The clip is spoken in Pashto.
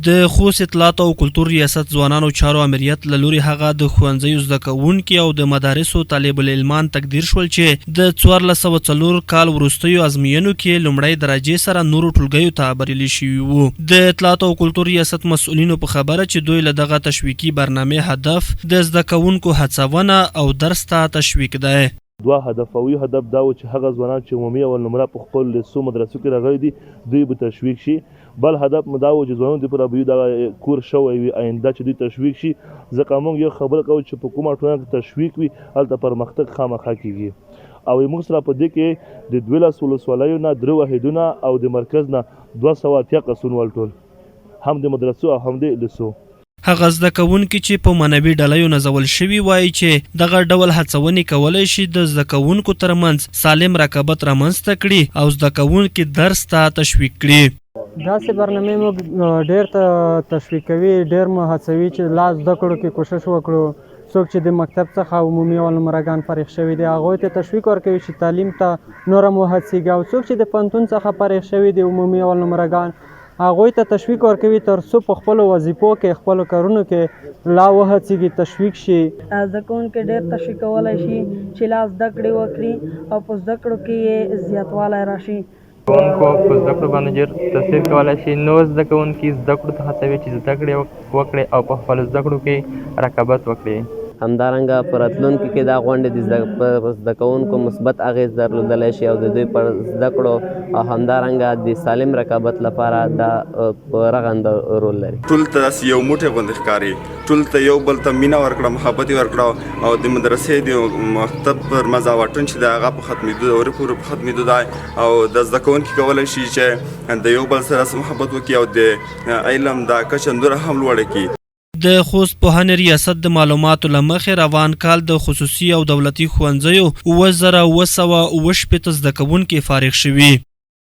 د خوست اطلاعات او کلتور ریاست ځوانانو چارو امریت له لوري هغه د ښوونځیو زده کوونکي او د مدارسو طالب العلمان تقدیر شول چې د 1404 کال وروستیو ازموینو کې لومړۍ درجې سره نورو ټولګیو ته بریالي شوي وو. د اطلاعات او کلتور ریاست مسؤلینو په خبره چې دوی له دغه تشویقي برنامې هدف د زده کوونکو هڅونه او درس ته تشویق دی. دوه هدفوي هدف دا و چې هغه ځوانان چې عمومي اول نمره په خپل لیسو مدرسو کې راغلي دي دوی به تشویق شي. بل هدف مو دا و چې ځوانانو دپاره به دغه کور شوی وي آینده چې دوی تشویق شي، ځکه موږ یو خبره کوو چې په کومه ټولنه کې تشویق وي هلته پرمختګ خامخا کیږي. او موږ سره په دې کې د 12 ولسوالیو نه 3 واحدونه او د مرکز نه 280 کسون ولټول، هم د مدرسو او هم د لیسو. هغه زده کوونکي چې په معنوي ډلهیو نازول شوي وایي چې دغه ډول هڅونې کولی شي د زده کوونکو ترمنځ سالم رقابت رامنځته کړي او زده کوونکي درس ته تشویق کړي. داسې برنامې موږ ډېر تشویق کوي، ډېر مو هڅوي چې لا زده کړو کې کوشش وکړو. څوک چې د مکتب څخه عمومي اول نمرګان فارغ شوي دي هغوی ته تشویق ورکوي چې تعلیم ته نوره مو هڅېږي، او څوک چې د پوهنتون څخه فارغ شوي دي عمومي اول نمرګان هغوی ته تشویق ورکوي تر څو په خپلو وظیفو کې خپلو کارونو کې لا وهڅېږي، تشویق شي. زده کوونکي ډېر تشویق کولی شي چې لا زده کړې وکړي او په زده کړو کې یې زیاتوالی راشي. کوونکو په زده کړو باندې ډېر تاثیر کولی شي. نور زده کوونکي زده کړو ته هڅوي چې زده کړې وکړي او په خپلو زده کړو کې رقابت وکړي. همدارنګه په راتلونکي کې دا غونډې د زده کوونکو مثبت اغېز درلودلی شي او د دوی پر زده کړو او همدارنګه د سالم رقابت لپاره دا رغنده رول لري. ټول ته داسې یو موټی غوندې ښکاري، ټول ته یو بل ته مینه ورکړه، محبت یې ورکړه او د مدرسې د مکتب پر مزاوټون چې د هغه په ختمېدو د ورې پورې په ختمېدو دی او د زده کوونکي کولی شي چې د یو بل سره محبت وکړي او د علم دا کچه نوره هم لوړه کړي. د خوست پوهنې ریاست د معلوماتو له مخې روان کال د خصوصي او دولتي ښوونځیو 2780 زده کوونکي فارغ شوي.